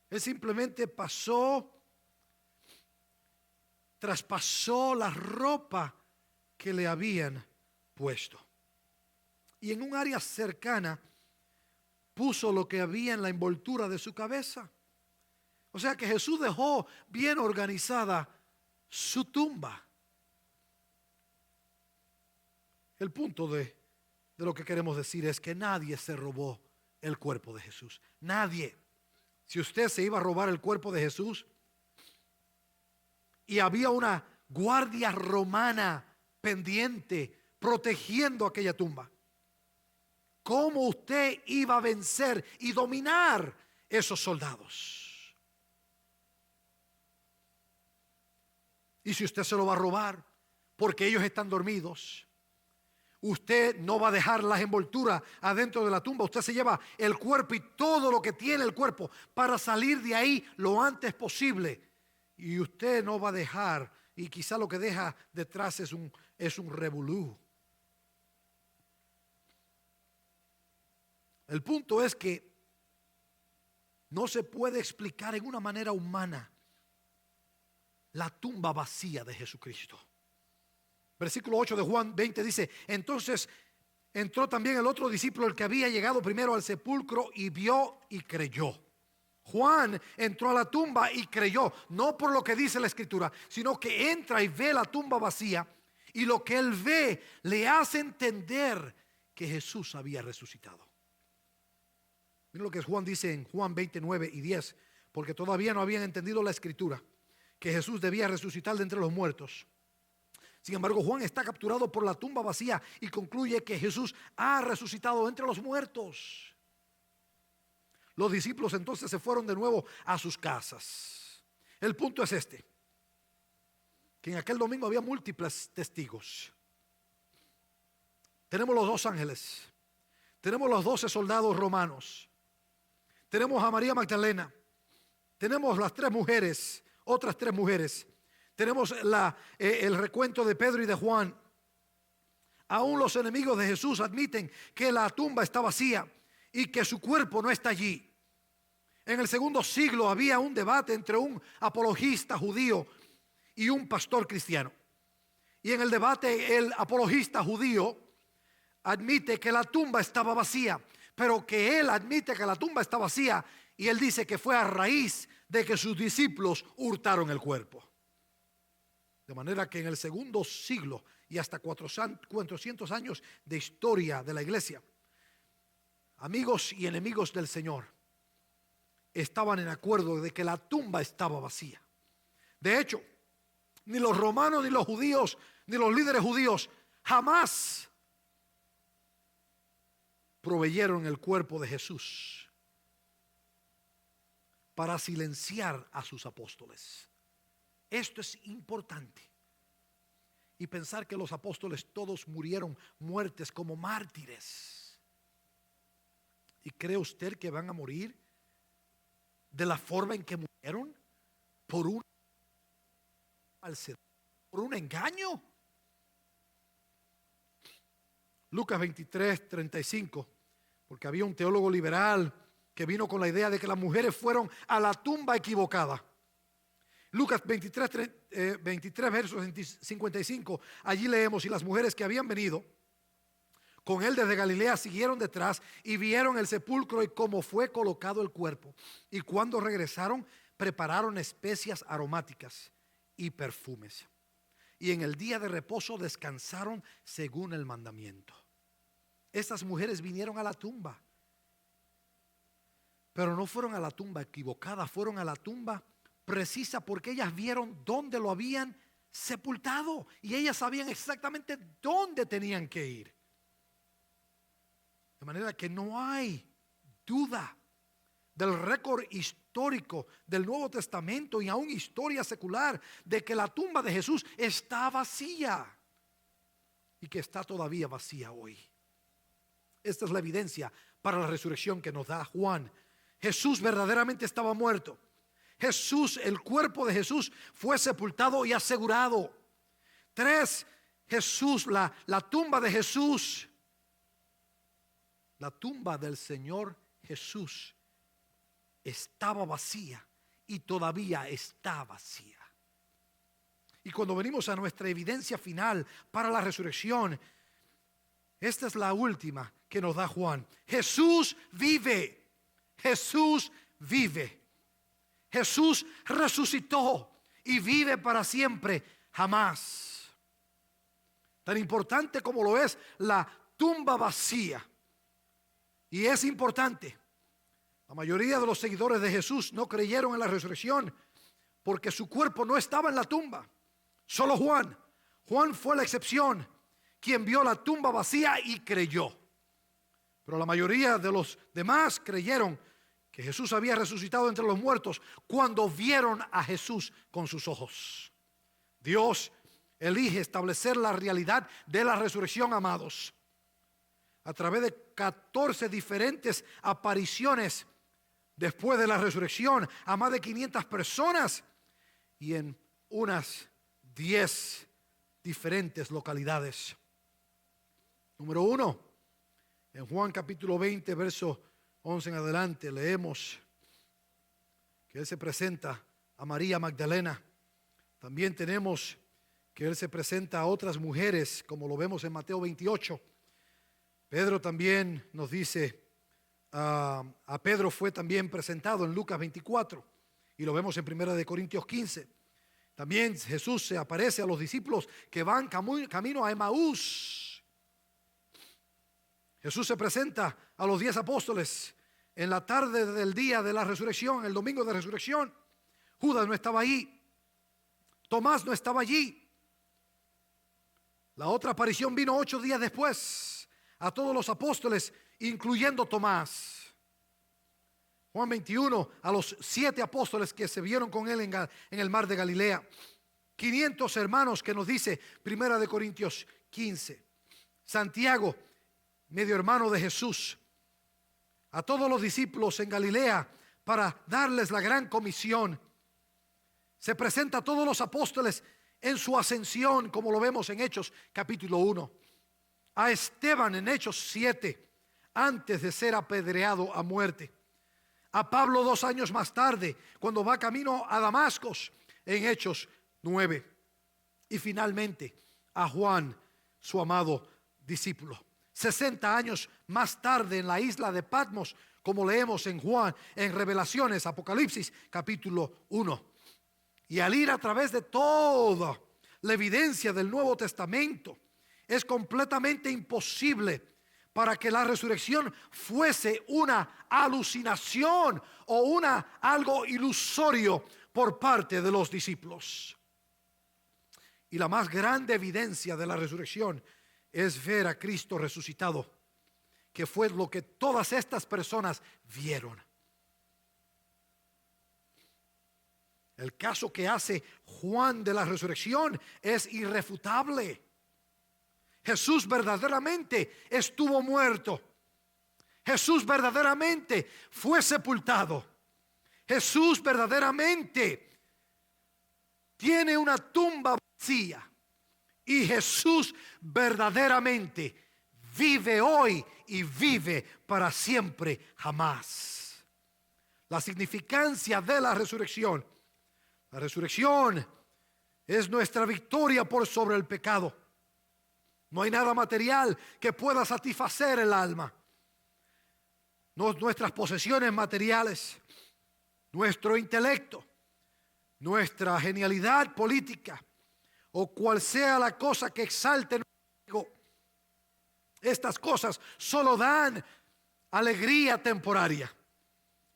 S2: Él simplemente traspasó la ropa que le habían puesto, y en un área cercana puso lo que había en la envoltura de su cabeza. O sea que Jesús dejó bien organizada su tumba. El punto de lo que queremos decir es que nadie se robó el cuerpo de Jesús. Nadie. Si usted se iba a robar el cuerpo de Jesús y había una guardia romana pendiente protegiendo aquella tumba, ¿cómo usted iba a vencer y dominar esos soldados? Y si usted se lo va a robar porque ellos están dormidos, usted no va a dejar las envolturas adentro de la tumba. Usted se lleva el cuerpo y todo lo que tiene el cuerpo para salir de ahí lo antes posible. Y usted no va a dejar, y quizá lo que deja detrás es un revolú. El punto es que no se puede explicar en una manera humana la tumba vacía de Jesucristo. Versículo 8 de Juan 20 dice: entonces entró también el otro discípulo, el que había llegado primero al sepulcro, y vio y creyó. Juan entró a la tumba y creyó, no por lo que dice la escritura, sino que entra y ve la tumba vacía, y lo que él ve le hace entender que Jesús había resucitado. Miren lo que Juan dice en Juan 29 y 10, porque todavía no habían entendido la escritura, que Jesús debía resucitar de entre los muertos. Sin embargo, Juan está capturado por la tumba vacía y concluye que Jesús ha resucitado entre los muertos. Los discípulos entonces se fueron de nuevo a sus casas. El punto es este: que en aquel domingo había múltiples testigos. Tenemos los 2 ángeles, tenemos los 12 soldados romanos, tenemos a María Magdalena, tenemos las 3 mujeres, otras 3 mujeres. Tenemos el recuento de Pedro y de Juan. Aún los enemigos de Jesús admiten que la tumba está vacía y que su cuerpo no está allí. En el segundo siglo había un debate entre un apologista judío y un pastor cristiano. Y en el debate el apologista judío admite que la tumba estaba vacía, pero que él admite que la tumba está vacía, y él dice que fue a raíz de que sus discípulos hurtaron el cuerpo. De manera que en el segundo siglo y hasta 400 años de historia de la iglesia, amigos y enemigos del Señor estaban en acuerdo de que la tumba estaba vacía. De hecho, ni los romanos, ni los judíos, ni los líderes judíos jamás proveyeron el cuerpo de Jesús para silenciar a sus apóstoles. Esto es importante. Y pensar que los apóstoles todos murieron muertes como mártires. ¿Y cree usted que van a morir de la forma en que murieron? Por una falsedad, por un engaño. Lucas 23:35, porque había un teólogo liberal que vino con la idea de que las mujeres fueron a la tumba equivocada. Lucas 23 versos 55, allí leemos: y las mujeres que habían venido con él desde Galilea siguieron detrás y vieron el sepulcro y cómo fue colocado el cuerpo. Y cuando regresaron, prepararon especias aromáticas y perfumes. Y en el día de reposo descansaron según el mandamiento. Estas mujeres vinieron a la tumba, pero no fueron a la tumba equivocada, fueron a la tumba precisa, porque ellas vieron dónde lo habían sepultado y ellas sabían exactamente dónde tenían que ir. De manera que no hay duda del récord histórico del Nuevo Testamento y aún historia secular de que la tumba de Jesús está vacía y que está todavía vacía hoy. Esta es la evidencia para la resurrección que nos da Juan. Jesús verdaderamente estaba muerto. Jesús, el cuerpo de Jesús fue sepultado y asegurado. 3, Jesús, la tumba de Jesús, la tumba del Señor Jesús estaba vacía y todavía está vacía. Y cuando venimos a nuestra evidencia final para la resurrección, esta es la última que nos da Juan. Jesús vive. Jesús vive. Jesús resucitó y vive para siempre, jamás. Tan importante como lo es la tumba vacía. Y es importante. La mayoría de los seguidores de Jesús no creyeron en la resurrección porque su cuerpo no estaba en la tumba. Solo Juan. Juan fue la excepción, quien vio la tumba vacía y creyó. Pero la mayoría de los demás creyeron que Jesús había resucitado entre los muertos cuando vieron a Jesús con sus ojos. Dios elige establecer la realidad de la resurrección, amados, a través de 14 diferentes apariciones después de la resurrección a más de 500 personas y en unas 10 diferentes localidades. Número 1, en Juan capítulo 20, verso 11 en adelante, leemos que Él se presenta a María Magdalena. También tenemos que Él se presenta a otras mujeres, como lo vemos en Mateo 28. Pedro también nos dice, a Pedro fue también presentado en Lucas 24 y lo vemos en 1 Corintios 15. También Jesús se aparece a los discípulos que van camino a Emaús. Jesús se presenta a los 10 apóstoles en la tarde del día de la resurrección, el domingo de resurrección. Judas no estaba ahí, Tomás no estaba allí. La otra aparición vino 8 días después a todos los apóstoles, incluyendo Tomás. Juan 21, a los 7 apóstoles que se vieron con él en el mar de Galilea. 500 hermanos que nos dice 1 Corintios 15. Santiago, medio hermano de Jesús, a todos los discípulos en Galilea para darles la gran comisión. Se presenta a todos los apóstoles en su ascensión, como lo vemos en Hechos capítulo 1. A Esteban en Hechos 7, antes de ser apedreado a muerte. A Pablo 2 años más tarde, cuando va camino a Damasco, en Hechos 9. Y finalmente a Juan, su amado discípulo. 60 años más tarde en la isla de Patmos, como leemos en Juan, en Revelaciones, Apocalipsis, capítulo 1. Y al ir a través de toda la evidencia del Nuevo Testamento, es completamente imposible para que la resurrección fuese una alucinación o algo ilusorio por parte de los discípulos. Y la más grande evidencia de la resurrección es ver a Cristo resucitado, que fue lo que todas estas personas vieron. El caso que hace Juan de la resurrección es irrefutable. Jesús verdaderamente estuvo muerto. Jesús verdaderamente fue sepultado. Jesús verdaderamente tiene una tumba vacía. Y Jesús verdaderamente vive hoy y vive para siempre, jamás. La significancia de la resurrección. La resurrección es nuestra victoria por sobre el pecado. No hay nada material que pueda satisfacer el alma. No nuestras posesiones materiales, nuestro intelecto, nuestra genialidad política o cual sea la cosa que exalte nuestro ego. Estas cosas solo dan alegría temporaria.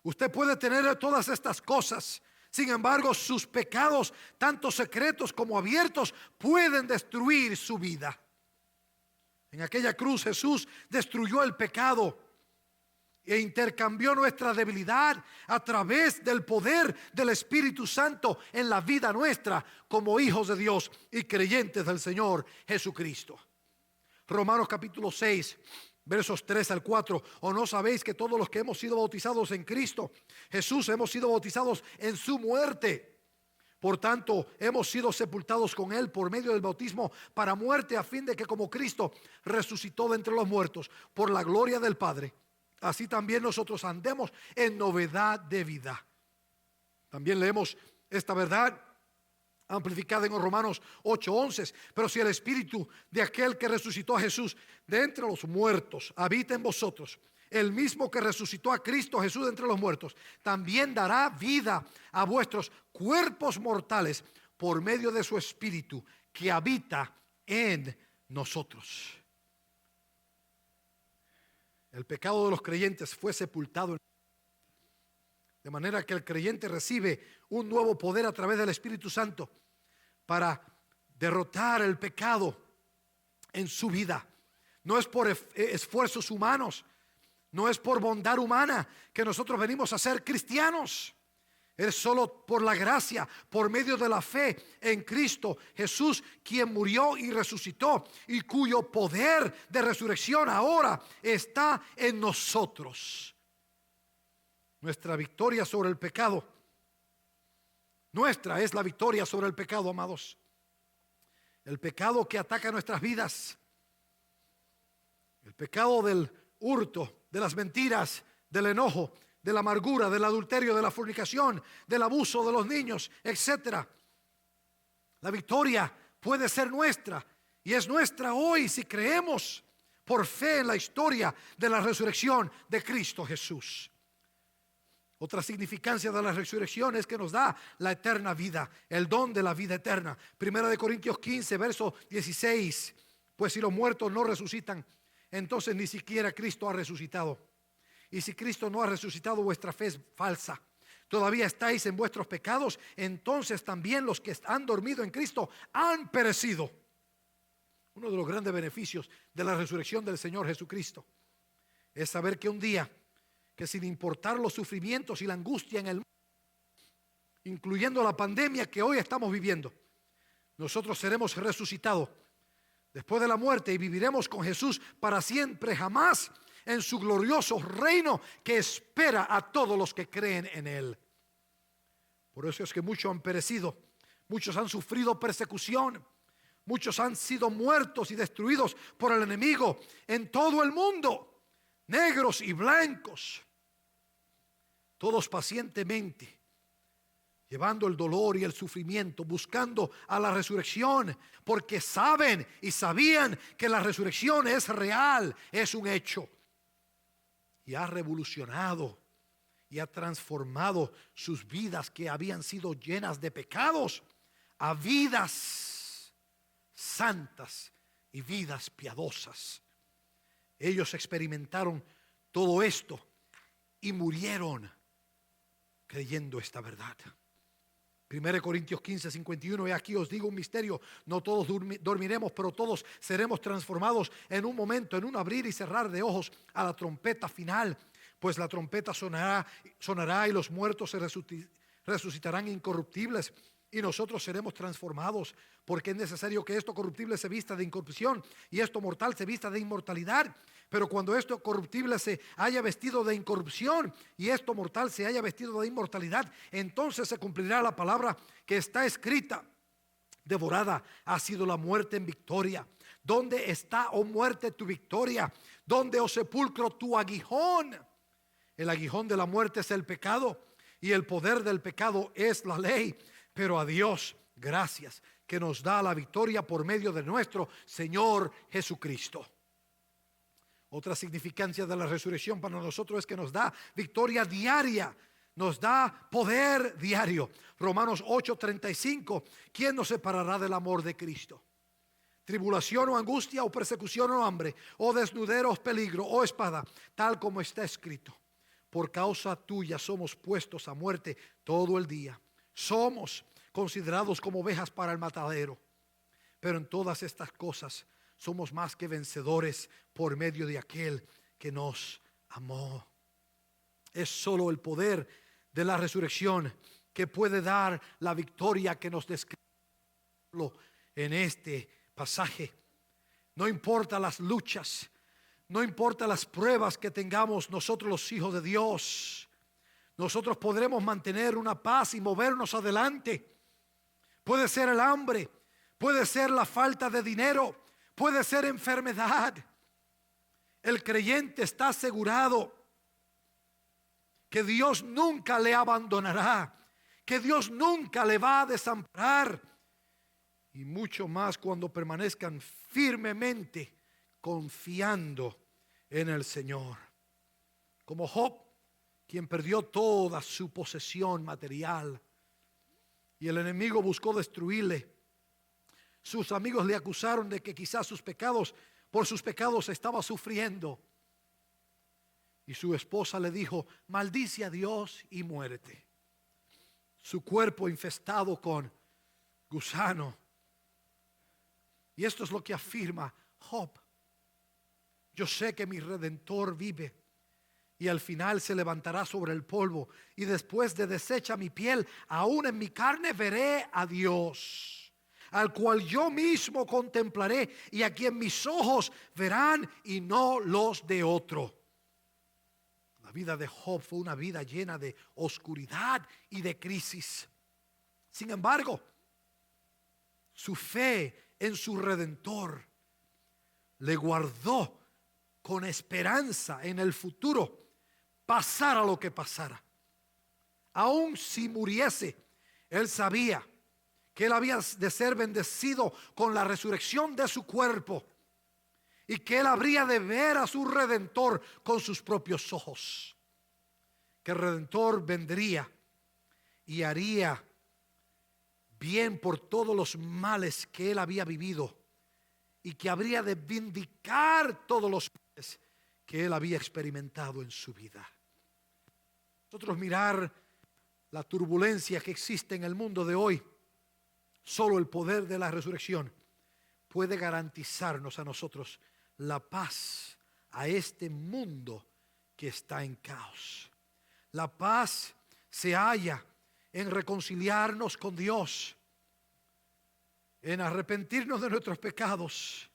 S2: Usted puede tener todas estas cosas. Sin embargo, sus pecados, tanto secretos como abiertos, pueden destruir su vida. En aquella cruz Jesús destruyó el pecado e intercambió nuestra debilidad a través del poder del Espíritu Santo en la vida nuestra como hijos de Dios y creyentes del Señor Jesucristo. Romanos capítulo 6, versos 3 al 4. ¿O no sabéis que todos los que hemos sido bautizados en Cristo Jesús hemos sido bautizados en su muerte? Por tanto, hemos sido sepultados con Él por medio del bautismo para muerte, a fin de que como Cristo resucitó de entre los muertos por la gloria del Padre, así también nosotros andemos en novedad de vida. También leemos esta verdad amplificada en Romanos 8:11. Pero si el Espíritu de aquel que resucitó a Jesús de entre los muertos habita en vosotros, el mismo que resucitó a Cristo Jesús de entre los muertos, también dará vida a vuestros cuerpos mortales por medio de su Espíritu que habita en nosotros. El pecado de los creyentes fue sepultado, de manera que el creyente recibe un nuevo poder a través del Espíritu Santo para derrotar el pecado en su vida. No es por esfuerzos humanos, no es por bondad humana que nosotros venimos a ser cristianos. Es solo por la gracia, por medio de la fe en Cristo Jesús, quien murió y resucitó y cuyo poder de resurrección ahora está en nosotros. Nuestra victoria sobre el pecado, nuestra es la victoria sobre el pecado, amados. El pecado que ataca nuestras vidas, el pecado del hurto, de las mentiras, del enojo, de la amargura, del adulterio, de la fornicación, del abuso de los niños, etcétera. La victoria puede ser nuestra y es nuestra hoy si creemos por fe en la historia de la resurrección de Cristo Jesús. Otra significancia de la resurrección es que nos da la eterna vida, el don de la vida eterna. 1 Corintios 15, verso 16. Pues si los muertos no resucitan, entonces ni siquiera Cristo ha resucitado. Y si Cristo no ha resucitado, vuestra fe es falsa. Todavía estáis en vuestros pecados, entonces también los que han dormido en Cristo han perecido. Uno de los grandes beneficios de la resurrección del Señor Jesucristo es saber que un día, que sin importar los sufrimientos y la angustia en el mundo, incluyendo la pandemia que hoy estamos viviendo, nosotros seremos resucitados después de la muerte y viviremos con Jesús para siempre, jamás, en su glorioso reino que espera a todos los que creen en Él. Por eso es que muchos han perecido, muchos han sufrido persecución, muchos han sido muertos y destruidos por el enemigo en todo el mundo, negros y blancos, todos pacientemente llevando el dolor y el sufrimiento, buscando a la resurrección, porque saben y sabían que la resurrección es real, es un hecho. Y ha revolucionado y ha transformado sus vidas que habían sido llenas de pecados a vidas santas y vidas piadosas. Ellos experimentaron todo esto y murieron creyendo esta verdad. 1 Corintios 15:51, y aquí os digo un misterio: no todos dormiremos, pero todos seremos transformados en un momento, en un abrir y cerrar de ojos, a la trompeta final. Pues la trompeta sonará y los muertos se resucitarán incorruptibles, y nosotros seremos transformados, porque es necesario que esto corruptible se vista de incorrupción y esto mortal se vista de inmortalidad. Pero cuando esto corruptible se haya vestido de incorrupción y esto mortal se haya vestido de inmortalidad, entonces se cumplirá la palabra que está escrita: devorada ha sido la muerte en victoria. ¿Dónde está, oh muerte, tu victoria? ¿Dónde, oh sepulcro, tu aguijón? El aguijón de la muerte es el pecado, y el poder del pecado es la ley. Pero a Dios gracias, que nos da la victoria por medio de nuestro Señor Jesucristo. Otra significancia de la resurrección para nosotros es que nos da victoria diaria, nos da poder diario. Romanos 8:35, ¿quién nos separará del amor de Cristo? Tribulación o angustia o persecución o hambre o desnudez o peligro o espada, tal como está escrito: por causa tuya somos puestos a muerte todo el día. Somos considerados como ovejas para el matadero. Pero en todas estas cosas somos más que vencedores por medio de aquel que nos amó. Es solo el poder de la resurrección que puede dar la victoria que nos describe en este pasaje. No importa las luchas, no importa las pruebas que tengamos nosotros los hijos de Dios, nosotros podremos mantener una paz y movernos adelante. Puede ser el hambre, puede ser la falta de dinero, puede ser enfermedad. El creyente está asegurado que Dios nunca le abandonará, que Dios nunca le va a desamparar, y mucho más cuando permanezcan firmemente confiando en el Señor. Como Job, quien perdió toda su posesión material y el enemigo buscó destruirle. Sus amigos le acusaron de que quizás por sus pecados estaba sufriendo. Y su esposa le dijo: maldice a Dios y muérete. Su cuerpo infestado con gusano. Y esto es lo que afirma Job: yo sé que mi Redentor vive, y al final se levantará sobre el polvo, y después de deshecha mi piel, aún en mi carne veré a Dios, al cual yo mismo contemplaré, y a quien mis ojos verán y no los de otro. La vida de Job fue una vida llena de oscuridad y de crisis. Sin embargo, su fe en su Redentor le guardó con esperanza en el futuro, pasara lo que pasara. Aun si muriese, él sabía que él había de ser bendecido con la resurrección de su cuerpo, y que él habría de ver a su Redentor con sus propios ojos. Que el Redentor vendría y haría bien por todos los males que él había vivido, y que habría de vindicar todos los males que él había experimentado en su vida. Nosotros mirar la turbulencia que existe en el mundo de hoy, solo el poder de la resurrección puede garantizarnos a nosotros la paz a este mundo que está en caos. La paz se halla en reconciliarnos con Dios, en arrepentirnos de nuestros pecados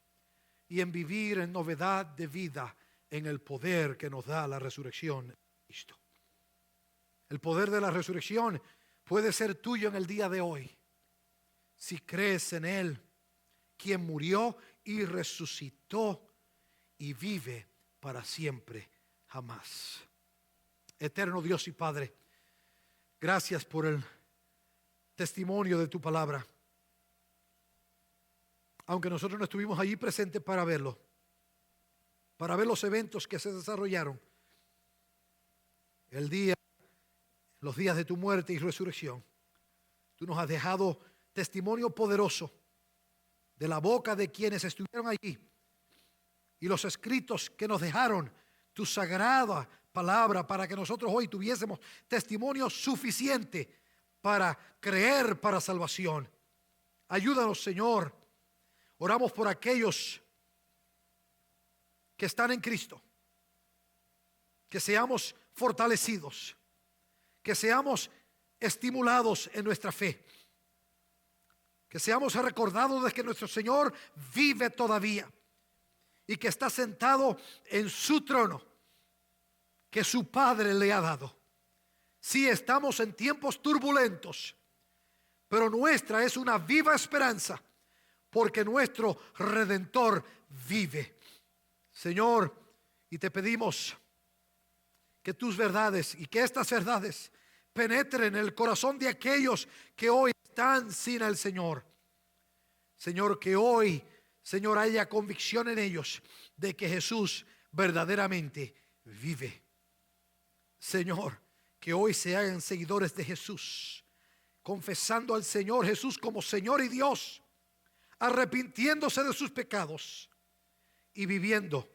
S2: y en vivir en novedad de vida en el poder que nos da la resurrección de Cristo. El poder de la resurrección puede ser tuyo en el día de hoy si crees en Él, quien murió y resucitó y vive para siempre jamás. Eterno Dios y Padre, gracias por el testimonio de tu palabra. Aunque nosotros no estuvimos allí presentes para verlo, para ver los eventos que se desarrollaron los días de tu muerte y resurrección. Tú nos has dejado testimonio poderoso de la boca de quienes estuvieron allí y los escritos que nos dejaron tu sagrada palabra para que nosotros hoy tuviésemos testimonio suficiente para creer para salvación. Ayúdanos, Señor. Oramos por aquellos que están en Cristo, que seamos fortalecidos, que seamos estimulados en nuestra fe, que seamos recordados de que nuestro Señor vive todavía y que está sentado en su trono que su Padre le ha dado. Sí, estamos en tiempos turbulentos, pero nuestra es una viva esperanza, porque nuestro Redentor vive. Señor, y te pedimos que tus verdades y que estas verdades penetren en el corazón de aquellos que hoy están sin el Señor. Señor, que hoy, Señor, haya convicción en ellos de que Jesús verdaderamente vive. Señor, que hoy se hagan seguidores de Jesús, confesando al Señor Jesús como Señor y Dios, arrepintiéndose de sus pecados y viviendo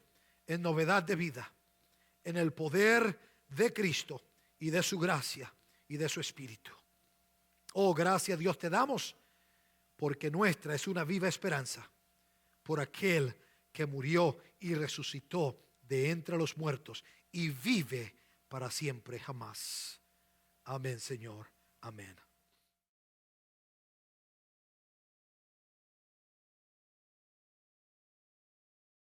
S2: en novedad de vida, en el poder de Cristo y de su gracia y de su Espíritu. Oh, gracias Dios te damos, porque nuestra es una viva esperanza por aquel que murió y resucitó de entre los muertos y vive para siempre jamás. Amén, Señor. Amén.